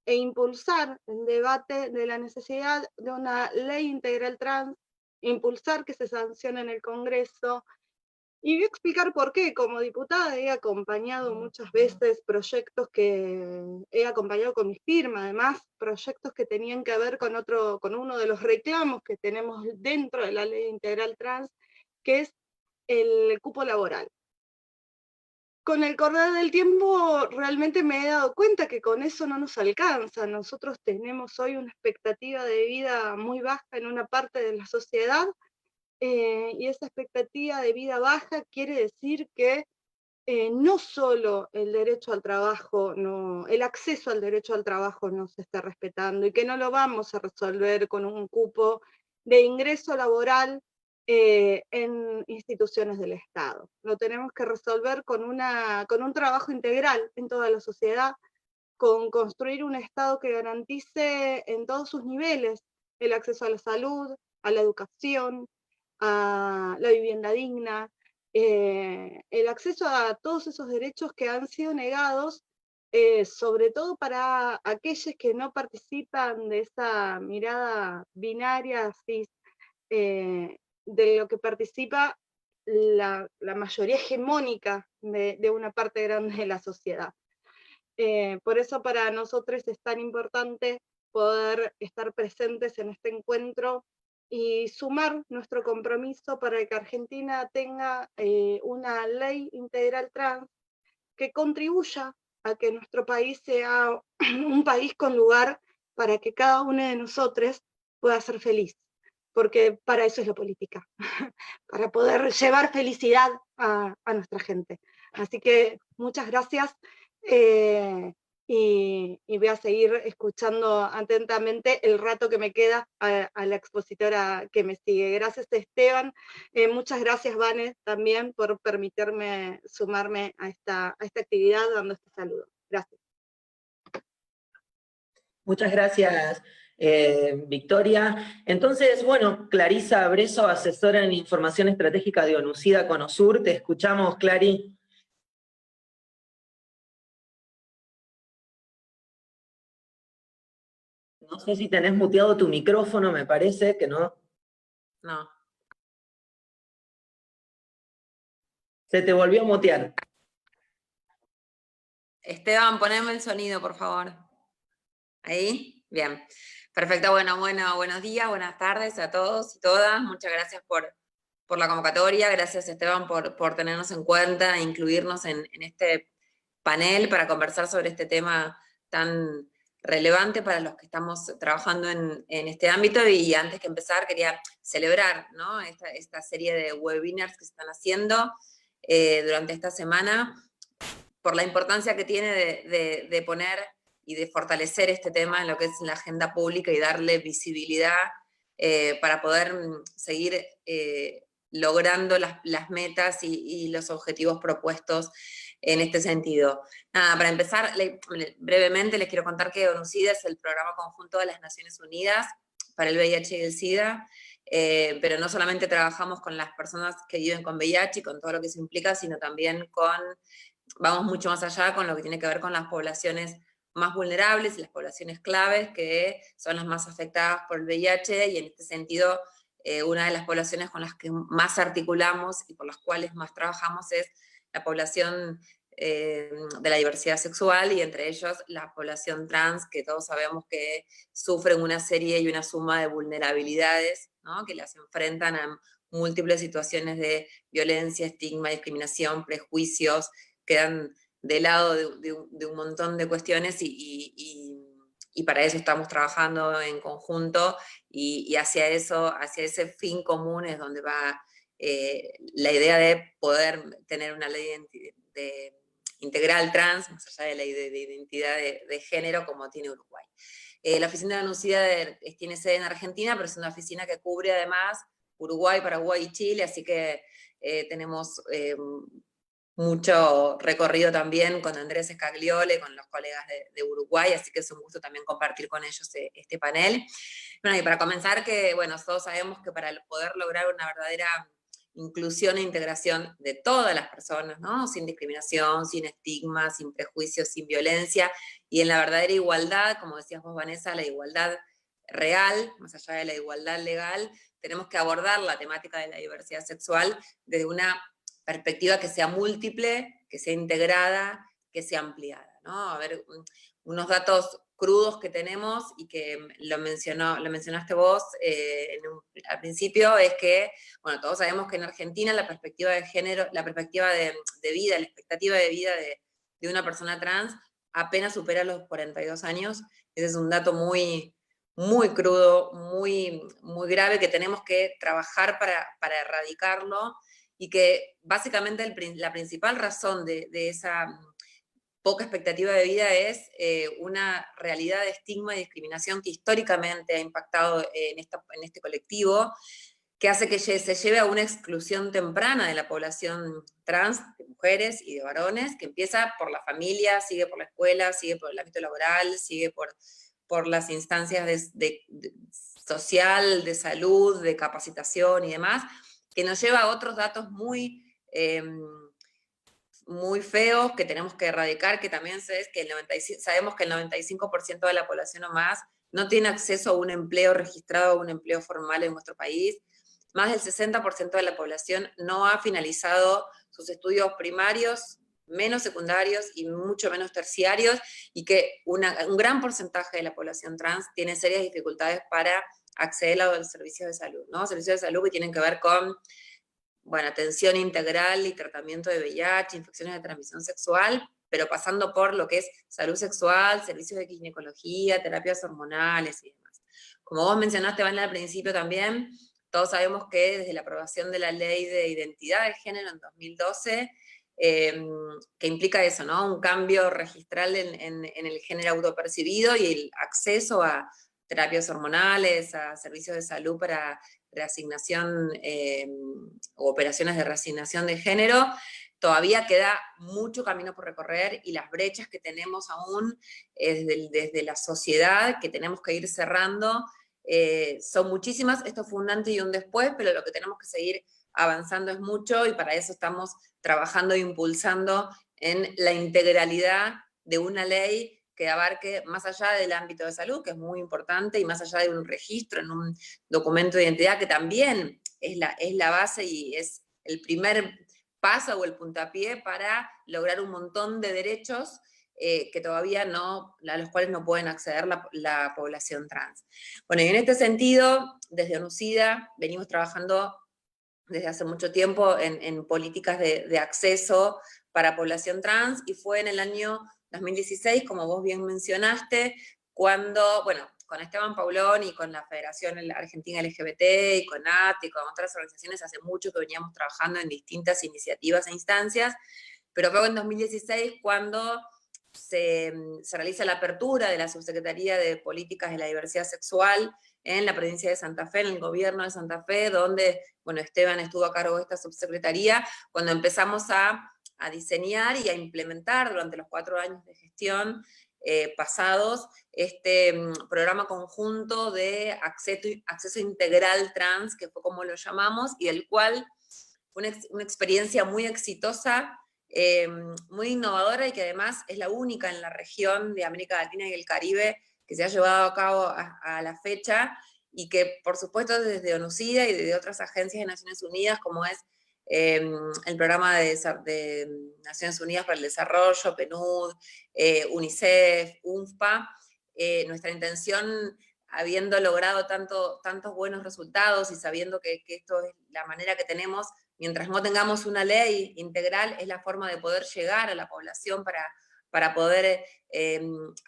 D: e impulsar el debate de la necesidad de una ley integral trans, impulsar que se sancione en el Congreso. Y voy a explicar por qué. Como diputada he acompañado muchas veces proyectos que he acompañado con mi firma, además proyectos que tenían que ver con uno de los reclamos que tenemos dentro de la ley integral trans, que es el cupo laboral. Con el correr del tiempo realmente me he dado cuenta que con eso no nos alcanza. Nosotros tenemos hoy una expectativa de vida muy baja en una parte de la sociedad, y esa expectativa de vida baja quiere decir que no solo el derecho al trabajo, el acceso al derecho al trabajo no se está respetando, y que no lo vamos a resolver con un cupo de ingreso laboral en instituciones del Estado. Lo tenemos que resolver con un trabajo integral en toda la sociedad, con construir un Estado que garantice en todos sus niveles el acceso a la salud, a la educación, a la vivienda digna, el acceso a todos esos derechos que han sido negados, sobre todo para aquellos que no participan de esa mirada binaria, cis, de lo que participa la mayoría hegemónica de una parte grande de la sociedad. Por eso para nosotros es tan importante poder estar presentes en este encuentro y sumar nuestro compromiso para que Argentina tenga una ley integral trans que contribuya a que nuestro país sea un país con lugar para que cada uno de nosotros pueda ser feliz, porque para eso es la política, para poder llevar felicidad a nuestra gente. Así que muchas gracias. y voy a seguir escuchando atentamente el rato que me queda a la expositora que me sigue. Gracias, Esteban. Muchas gracias, Vane, también por permitirme sumarme a esta actividad dando este saludo. Gracias.
A: Muchas gracias, Victoria. Entonces, bueno, Clarisa Breso, asesora en información estratégica de ONUCIDA Conosur. Te escuchamos, Clary. No sé si tenés muteado tu micrófono, me parece que no.
E: No.
A: Se te volvió a mutear.
E: Esteban, poneme el sonido, por favor. ¿Ahí? Bien. Perfecto, bueno, buenos días, buenas tardes a todos y todas. Muchas gracias por la convocatoria. Gracias, Esteban, por tenernos en cuenta e incluirnos en este panel para conversar sobre este tema tan relevante para los que estamos trabajando en este ámbito. Y antes que empezar, quería celebrar, ¿no?, esta serie de webinars que se están haciendo durante esta semana, por la importancia que tiene de poner y de fortalecer este tema en lo que es la agenda pública y darle visibilidad para poder seguir logrando las metas y los objetivos propuestos en este sentido. Nada, para empezar, brevemente les quiero contar que ONUCIDA es el programa conjunto de las Naciones Unidas para el VIH y el SIDA, pero no solamente trabajamos con las personas que viven con VIH y con todo lo que eso implica, sino también vamos mucho más allá con lo que tiene que ver con las poblaciones más vulnerables y las poblaciones claves, que son las más afectadas por el VIH, y en este sentido, una de las poblaciones con las que más articulamos y por las cuales más trabajamos es la población de la diversidad sexual, y entre ellos la población trans, que todos sabemos que sufren una serie y una suma de vulnerabilidades, ¿no?, que las enfrentan a múltiples situaciones de violencia, estigma, discriminación, prejuicios, quedan de lado de un montón de cuestiones, y para eso estamos trabajando en conjunto, y hacia ese fin común es donde va la idea de poder tener una ley integral trans, más allá de la ley de identidad de género como tiene Uruguay. La oficina de ONUCIDA tiene sede en Argentina, pero es una oficina que cubre además Uruguay, Paraguay y Chile, así que tenemos mucho recorrido también con Andrés Scagliole, con los colegas de Uruguay, así que es un gusto también compartir con ellos este panel. Bueno, y para comenzar, que bueno, todos sabemos que para poder lograr una verdadera inclusión e integración de todas las personas, ¿no?, sin discriminación, sin estigma, sin prejuicios, sin violencia, y en la verdadera igualdad, como decías vos, Vanessa, la igualdad real, más allá de la igualdad legal, tenemos que abordar la temática de la diversidad sexual desde una perspectiva que sea múltiple, que sea integrada, que sea ampliada, ¿no? A ver, unos datos crudos que tenemos, y que lo mencionaste vos al principio, es que, bueno, todos sabemos que en Argentina la perspectiva de género, la perspectiva de vida, la expectativa de vida de una persona trans apenas supera los 42 años. Ese es un dato muy, muy crudo, muy, muy grave, que tenemos que trabajar para erradicarlo, y que básicamente la principal razón de esa poca expectativa de vida es una realidad de estigma y discriminación que históricamente ha impactado en este colectivo, que hace que se lleve a una exclusión temprana de la población trans, de mujeres y de varones, que empieza por la familia, sigue por la escuela, sigue por el ámbito laboral, sigue por las instancias social, de salud, de capacitación y demás, que nos lleva a otros datos muy feos que tenemos que erradicar, que también sabemos que el 95% de la población o más no tiene acceso a un empleo registrado, a un empleo formal en nuestro país. Más del 60% de la población no ha finalizado sus estudios primarios, menos secundarios y mucho menos terciarios, y que un gran porcentaje de la población trans tiene serias dificultades para acceder a los servicios de salud, ¿no? Servicios de salud que tienen que ver con, bueno, atención integral y tratamiento de VIH, infecciones de transmisión sexual, pero pasando por lo que es salud sexual, servicios de ginecología, terapias hormonales y demás. Como vos mencionaste, Van, al principio también, todos sabemos que desde la aprobación de la Ley de Identidad de Género en 2012, que implica eso, ¿no? Un cambio registral en el género autopercibido y el acceso a terapias hormonales, a servicios de salud para reasignación o operaciones de reasignación de género. Todavía queda mucho camino por recorrer y las brechas que tenemos aún desde la sociedad que tenemos que ir cerrando son muchísimas. Esto fue un antes y un después, pero lo que tenemos que seguir avanzando es mucho y para eso estamos trabajando e impulsando en la integralidad de una ley que abarque más allá del ámbito de salud, que es muy importante, y más allá de un registro en un documento de identidad, que también es la base y es el primer paso o el puntapié para lograr un montón de derechos que todavía no, a los cuales no pueden acceder la población trans. Bueno, y en este sentido, desde ONUCIDA venimos trabajando desde hace mucho tiempo en políticas de acceso para población trans, y fue en el año 2016, como vos bien mencionaste, cuando, bueno, con Esteban Paulón y con la Federación Argentina LGBT y con AT y con otras organizaciones, hace mucho que veníamos trabajando en distintas iniciativas e instancias, pero fue en 2016 cuando se realiza la apertura de la Subsecretaría de Políticas de la Diversidad Sexual en la provincia de Santa Fe, en el gobierno de Santa Fe, donde, bueno, Esteban estuvo a cargo de esta subsecretaría, cuando empezamos a diseñar y a implementar durante los 4 años de gestión pasados este programa conjunto de acceso integral trans, que fue como lo llamamos, y el cual fue una experiencia muy exitosa, muy innovadora, y que además es la única en la región de América Latina y el Caribe que se ha llevado a cabo a la fecha, y que por supuesto desde ONUCIDA y desde otras agencias de Naciones Unidas, como es el programa de Naciones Unidas para el Desarrollo, PNUD, UNICEF, UNFPA, nuestra intención, habiendo logrado tantos buenos resultados y sabiendo que esto es la manera que tenemos, mientras no tengamos una ley integral, es la forma de poder llegar a la población para poder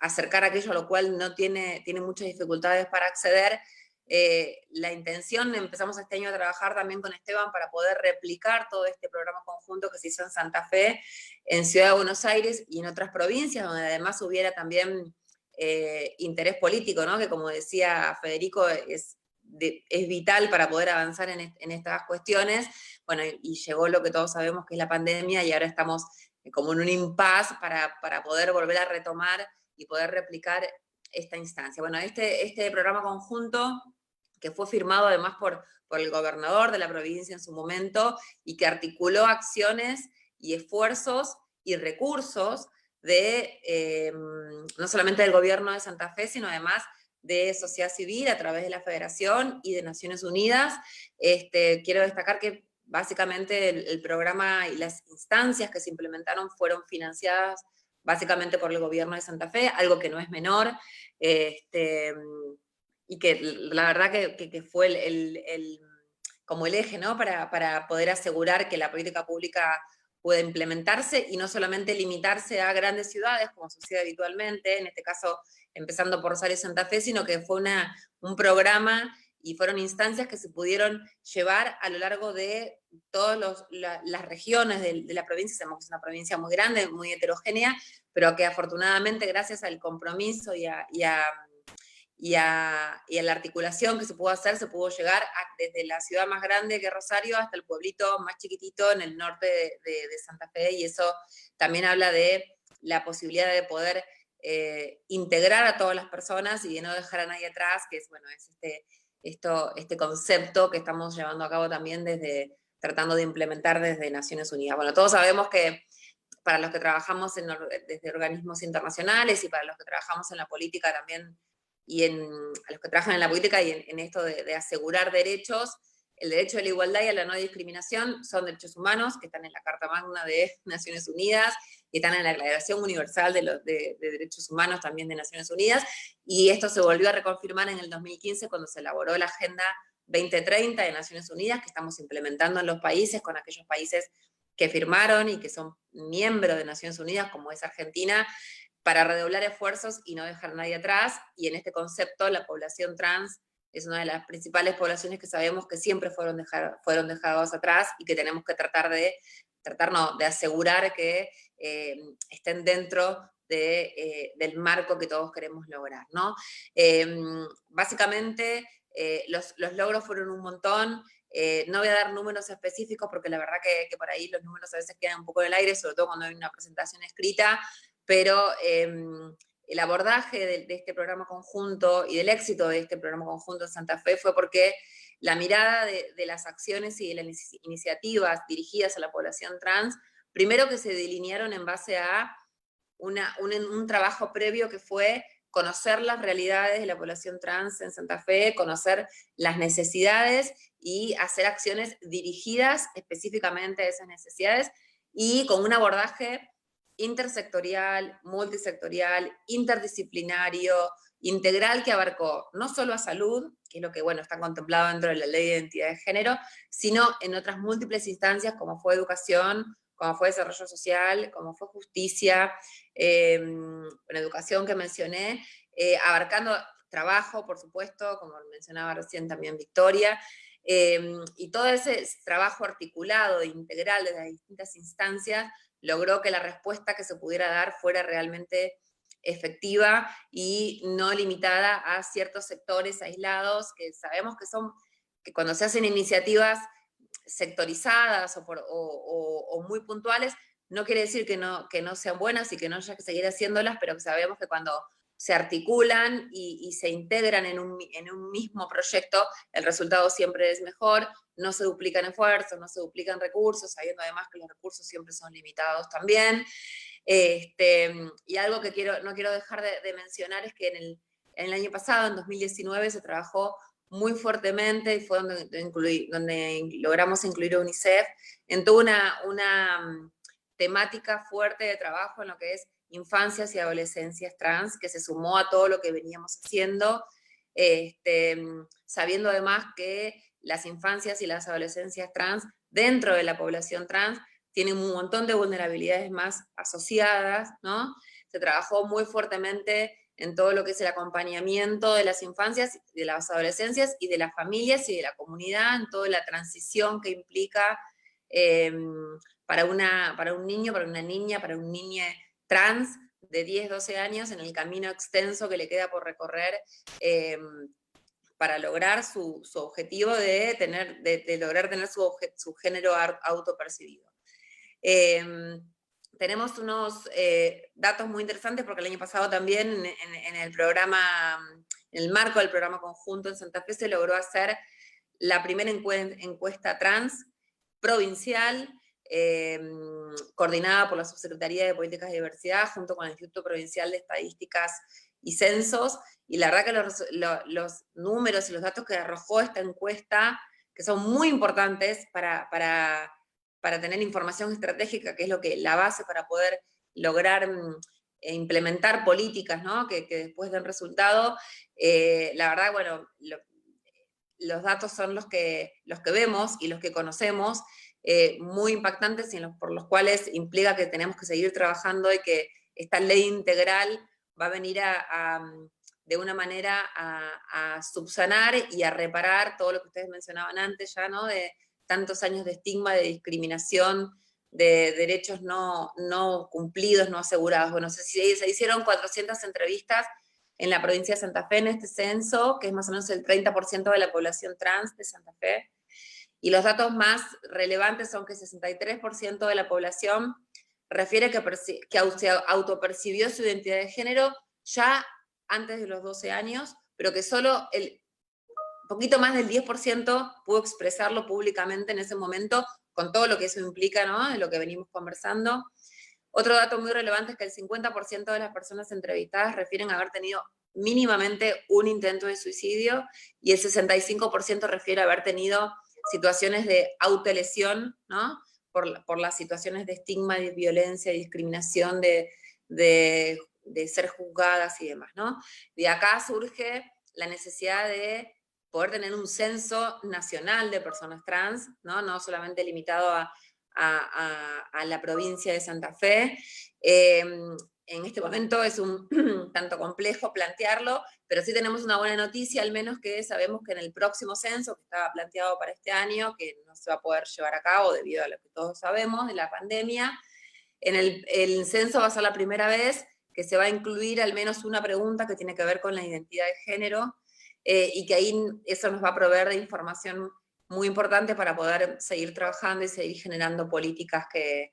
E: acercar aquello a lo cual no tiene muchas dificultades para acceder. La intención, empezamos este año a trabajar también con Esteban para poder replicar todo este programa conjunto que se hizo en Santa Fe, en Ciudad de Buenos Aires y en otras provincias, donde además hubiera también interés político, ¿no? Que como decía Federico, es vital para poder avanzar en estas cuestiones. Bueno, y llegó lo que todos sabemos que es la pandemia, y ahora estamos como en un impasse para poder volver a retomar y poder replicar esta instancia. Bueno, este programa conjunto, que fue firmado además por el gobernador de la provincia en su momento, y que articuló acciones y esfuerzos y recursos no solamente del gobierno de Santa Fe, sino además de sociedad civil a través de la Federación y de Naciones Unidas. Quiero destacar que básicamente el programa y las instancias que se implementaron fueron financiadas básicamente por el gobierno de Santa Fe, algo que no es menor, y que la verdad que fue como el eje, ¿no? para poder asegurar que la política pública puede implementarse y no solamente limitarse a grandes ciudades, como sucede habitualmente, en este caso empezando por Rosario y Santa Fe, sino que fue un programa y fueron instancias que se pudieron llevar a lo largo de todas las regiones de la provincia. Sabemos que es una provincia muy grande, muy heterogénea, pero que afortunadamente, gracias al compromiso y a la articulación que se pudo hacer, se pudo llegar desde la ciudad más grande que Rosario hasta el pueblito más chiquitito en el norte de Santa Fe, y eso también habla de la posibilidad de poder integrar a todas las personas y de no dejar a nadie atrás, que es, bueno, es este concepto que estamos llevando a cabo también tratando de implementar desde Naciones Unidas. Bueno, todos sabemos que para los que trabajamos desde organismos internacionales y para los que trabajamos en la política también, y a los que trabajan en la política y en esto de asegurar derechos, el derecho a la igualdad y a la no discriminación son derechos humanos que están en la Carta Magna de Naciones Unidas y están en la Declaración Universal de Derechos Humanos también de Naciones Unidas, y esto se volvió a reconfirmar en el 2015 cuando se elaboró la Agenda 2030 de Naciones Unidas, que estamos implementando en los países, con aquellos países que firmaron y que son miembros de Naciones Unidas, como es Argentina, para redoblar esfuerzos y no dejar a nadie atrás. Y en este concepto, la población trans es una de las principales poblaciones que sabemos que siempre fueron dejados atrás y que tenemos que tratar de tratar no, de asegurar que estén dentro del marco que todos queremos lograr, ¿no? Básicamente, los logros fueron un montón. No voy a dar números específicos porque la verdad que por ahí los números a veces quedan un poco en el aire, sobre todo cuando hay una presentación escrita, pero el abordaje de este programa conjunto y del éxito de este programa conjunto en Santa Fe fue porque la mirada de las acciones y de las iniciativas dirigidas a la población trans, primero que se delinearon en base a un trabajo previo que fue conocer las realidades de la población trans en Santa Fe, conocer las necesidades y hacer acciones dirigidas específicamente a esas necesidades y con un abordaje intersectorial, multisectorial, interdisciplinario, integral, que abarcó no solo a salud, que es lo que bueno, está contemplado dentro de la Ley de Identidad de Género, sino en otras múltiples instancias como fue educación, como fue desarrollo social, como fue justicia, en educación que mencioné, abarcando trabajo, por supuesto, como mencionaba recién también Victoria, y todo ese trabajo articulado e integral de las distintas instancias logró que la respuesta que se pudiera dar fuera realmente efectiva y no limitada a ciertos sectores aislados, que sabemos que cuando se hacen iniciativas sectorizadas o muy puntuales, no quiere decir que no sean buenas y que no haya que seguir haciéndolas, pero que sabemos que cuando se articulan y se integran en un mismo proyecto, el resultado siempre es mejor, no se duplican esfuerzos, no se duplican recursos, sabiendo además que los recursos siempre son limitados también. Y algo que no quiero dejar de mencionar es que en el año pasado, en 2019, se trabajó muy fuertemente, y fue donde logramos incluir a UNICEF en toda una temática fuerte de trabajo en lo que es infancias y adolescencias trans, que se sumó a todo lo que veníamos haciendo, sabiendo además que las infancias y las adolescencias trans, dentro de la población trans, tienen un montón de vulnerabilidades más asociadas, ¿no? Se trabajó muy fuertemente en todo lo que es el acompañamiento de las infancias, de las adolescencias y de las familias y de la comunidad, en toda la transición que implica para un niño, para una niña, para un niño trans de 10, 12 años, en el camino extenso que le queda por recorrer para lograr su objetivo de lograr tener su género autopercibido. Tenemos unos datos muy interesantes porque el año pasado también en el marco del programa conjunto en Santa Fe se logró hacer la primera encuesta trans provincial, coordinada por la Subsecretaría de Políticas de Diversidad junto con el Instituto Provincial de Estadísticas y Censos, y la verdad que los números y los datos que arrojó esta encuesta, que son muy importantes para tener información estratégica, que es la base para poder lograr implementar políticas, ¿no? que después den resultado. La verdad, bueno, los datos son los que vemos y los que conocemos, muy impactantes y por los cuales implica que tenemos que seguir trabajando y que esta ley integral va a venir de una manera a subsanar y a reparar todo lo que ustedes mencionaban antes ya, ¿no? De tantos años de estigma, de discriminación, de derechos no cumplidos, no asegurados. Bueno, se hicieron 400 entrevistas en la provincia de Santa Fe en este censo, que es más o menos el 30% de la población trans de Santa Fe, y los datos más relevantes son que 63% de la población refiere que se autopercibió su identidad de género ya antes de los 12 años, pero que solo poquito más del 10% pudo expresarlo públicamente en ese momento, con todo lo que eso implica, ¿no? De lo que venimos conversando. Otro dato muy relevante es que el 50% de las personas entrevistadas refieren haber tenido mínimamente un intento de suicidio y el 65% refiere haber tenido situaciones de autolesión, ¿no? Por las situaciones de estigma, de violencia, de discriminación, de ser juzgadas y demás, ¿no? De acá surge la necesidad de poder tener un censo nacional de personas trans, no solamente limitado a la provincia de Santa Fe, en este momento es un tanto complejo plantearlo, pero sí tenemos una buena noticia, al menos que sabemos que en el próximo censo, que estaba planteado para este año, que no se va a poder llevar a cabo debido a lo que todos sabemos de la pandemia, en el censo va a ser la primera vez que se va a incluir al menos una pregunta que tiene que ver con la identidad de género, y que ahí eso nos va a proveer de información muy importante para poder seguir trabajando y seguir generando políticas que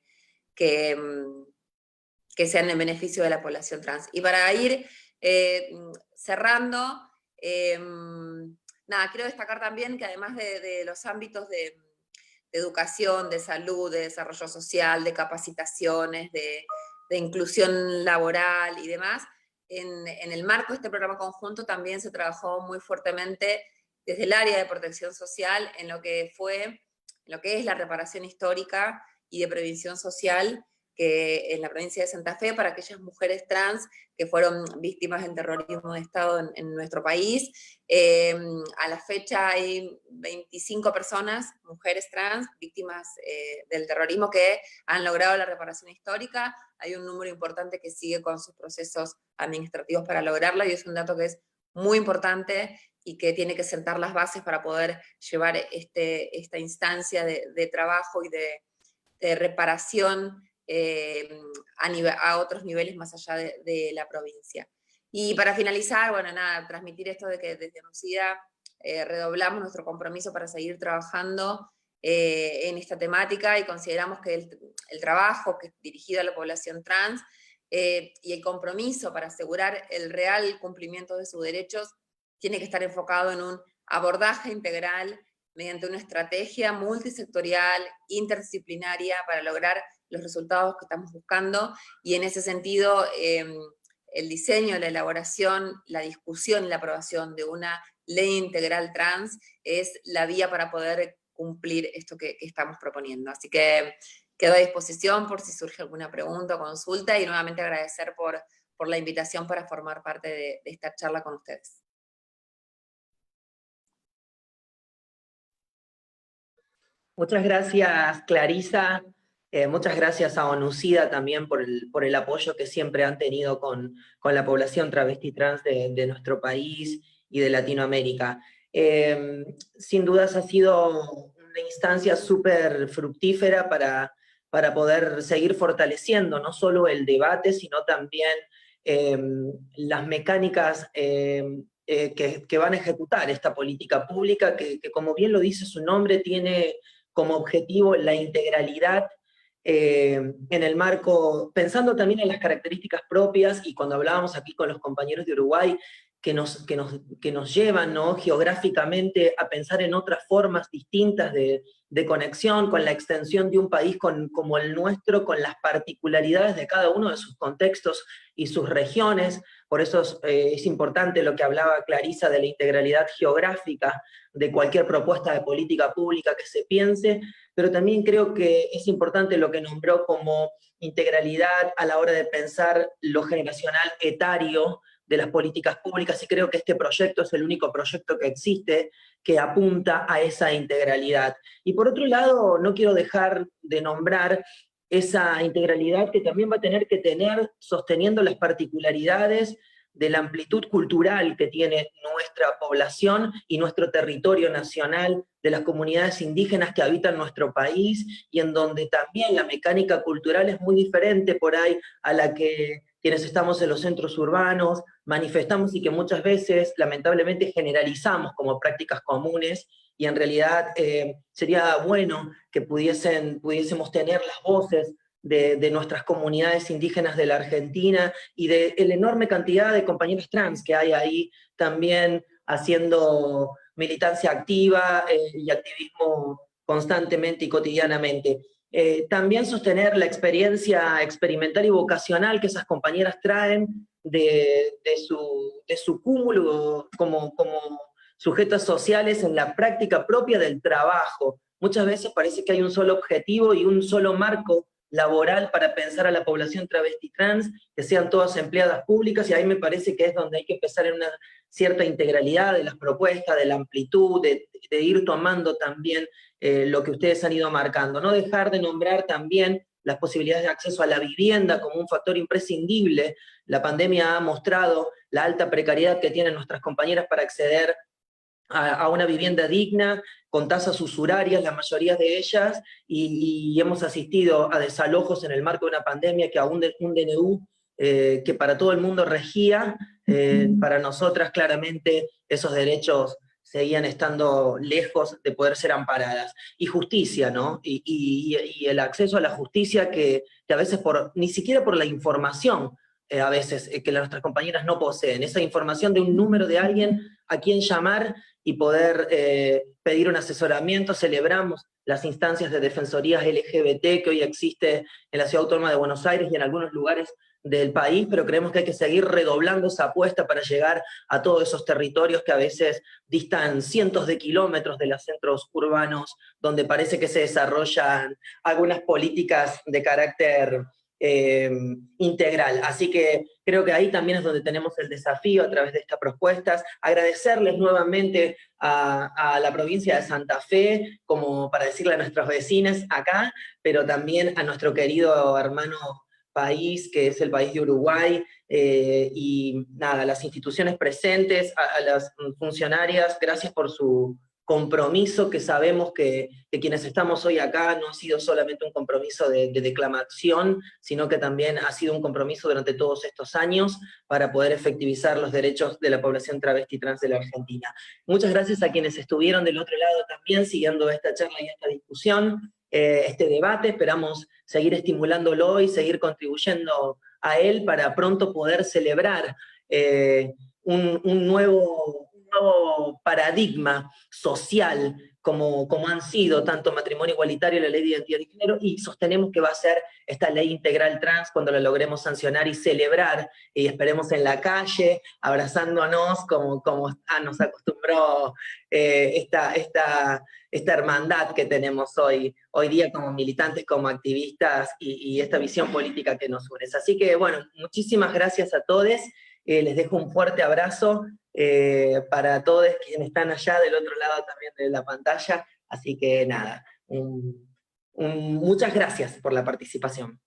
E: sean en beneficio de la población trans. Y para ir cerrando, nada, quiero destacar también que además de los ámbitos de educación, de salud, de desarrollo social, de capacitaciones, de inclusión laboral y demás, en el marco de este programa conjunto también se trabajó muy fuertemente desde el área de protección social en lo que es la reparación histórica y de prevención social, que en la provincia de Santa Fe, para aquellas mujeres trans que fueron víctimas del terrorismo de Estado en nuestro país. A la fecha hay 25 personas, mujeres trans, víctimas del terrorismo, que han logrado la reparación histórica. Hay un número importante que sigue con sus procesos administrativos para lograrla, y es un dato que es muy importante y que tiene que sentar las bases para poder llevar esta instancia de trabajo y de reparación a otros niveles más allá de la provincia. Y para finalizar, bueno, nada, transmitir esto de que desde NUCIDA redoblamos nuestro compromiso para seguir trabajando en esta temática, y consideramos que el trabajo que es dirigido a la población trans y el compromiso para asegurar el real cumplimiento de sus derechos tiene que estar enfocado en un abordaje integral mediante una estrategia multisectorial, interdisciplinaria, para lograr los resultados que estamos buscando, y en ese sentido el diseño, la elaboración, la discusión y la aprobación de una ley integral trans es la vía para poder cumplir esto que estamos proponiendo. Así que quedo a disposición por si surge alguna pregunta o consulta, y nuevamente agradecer por la invitación para formar parte de esta charla con ustedes.
A: Muchas gracias, Clarisa. Muchas gracias a ONUCIDA también por el apoyo que siempre han tenido con la población travesti trans de nuestro país y de Latinoamérica. Sin dudas ha sido una instancia súper fructífera para poder seguir fortaleciendo no solo el debate, sino también las mecánicas que van a ejecutar esta política pública, que como bien lo dice su nombre, tiene como objetivo la integralidad en el marco, pensando también en las características propias, y cuando hablábamos aquí con los compañeros de Uruguay, que nos llevan, ¿no?, geográficamente a pensar en otras formas distintas de conexión con la extensión de un país como el nuestro, con las particularidades de cada uno de sus contextos y sus regiones. Por eso es importante lo que hablaba Clarisa de la integralidad geográfica de cualquier propuesta de política pública que se piense, pero también creo que es importante lo que nombró como integralidad a la hora de pensar lo generacional etario de las políticas públicas, y creo que este proyecto es el único proyecto que existe que apunta a esa integralidad. Y por otro lado, no quiero dejar de nombrar esa integralidad que también va a tener que tener sosteniendo las particularidades de la amplitud cultural que tiene nuestra población y nuestro territorio nacional, de las comunidades indígenas que habitan nuestro país, y en donde también la mecánica cultural es muy diferente por ahí a la que quienes estamos en los centros urbanos manifestamos, y que muchas veces lamentablemente generalizamos como prácticas comunes, y en realidad sería bueno que pudiésemos tener las voces de nuestras comunidades indígenas de la Argentina y de la enorme cantidad de compañeros trans que hay ahí también haciendo militancia activa y activismo constantemente y cotidianamente. También sostener la experiencia experimental y vocacional que esas compañeras traen de su cúmulo como sujetos sociales en la práctica propia del trabajo. Muchas veces parece que hay un solo objetivo y un solo marco laboral para pensar a la población travesti trans, que sean todas empleadas públicas, y ahí me parece que es donde hay que empezar en una cierta integralidad de las propuestas, de la amplitud, de ir tomando también lo que ustedes han ido marcando. No dejar de nombrar también las posibilidades de acceso a la vivienda como un factor imprescindible. La pandemia ha mostrado la alta precariedad que tienen nuestras compañeras para acceder a una vivienda digna, con tasas usurarias, la mayoría de ellas, y hemos asistido a desalojos en el marco de una pandemia que aún un DNU que para todo el mundo regía, para nosotras claramente esos derechos seguían estando lejos de poder ser amparadas. Y justicia, ¿no? Y el acceso a la justicia que a veces ni siquiera por la información, a veces que nuestras compañeras no poseen, esa información de un número de alguien a quien llamar y poder pedir un asesoramiento. Celebramos las instancias de defensorías LGBT que hoy existe en la Ciudad Autónoma de Buenos Aires y en algunos lugares del país, pero creemos que hay que seguir redoblando esa apuesta para llegar a todos esos territorios que a veces distan cientos de kilómetros de los centros urbanos, donde parece que se desarrollan algunas políticas de carácter integral. Así que creo que ahí también es donde tenemos el desafío a través de estas propuestas. Agradecerles nuevamente a la provincia de Santa Fe, como para decirle a nuestros vecinos acá, pero también a nuestro querido hermano país, que es el país de Uruguay, y nada, las instituciones presentes, a las funcionarias, gracias por su compromiso, que sabemos que quienes estamos hoy acá no ha sido solamente un compromiso de declamación, sino que también ha sido un compromiso durante todos estos años para poder efectivizar los derechos de la población travesti trans de la Argentina. Muchas gracias a quienes estuvieron del otro lado también siguiendo esta charla y esta discusión, este debate. Esperamos seguir estimulándolo y seguir contribuyendo a él para pronto poder celebrar un nuevo paradigma social como han sido tanto matrimonio igualitario y la ley de identidad de género, y sostenemos que va a ser esta ley integral trans cuando la logremos sancionar y celebrar, y esperemos en la calle, abrazándonos como nos acostumbró esta hermandad que tenemos hoy día como militantes, como activistas, y esta visión política que nos une. Así que, bueno, muchísimas gracias a todos, les dejo un fuerte abrazo, para todos quienes están allá del otro lado también de la pantalla, así que nada, muchas gracias por la participación.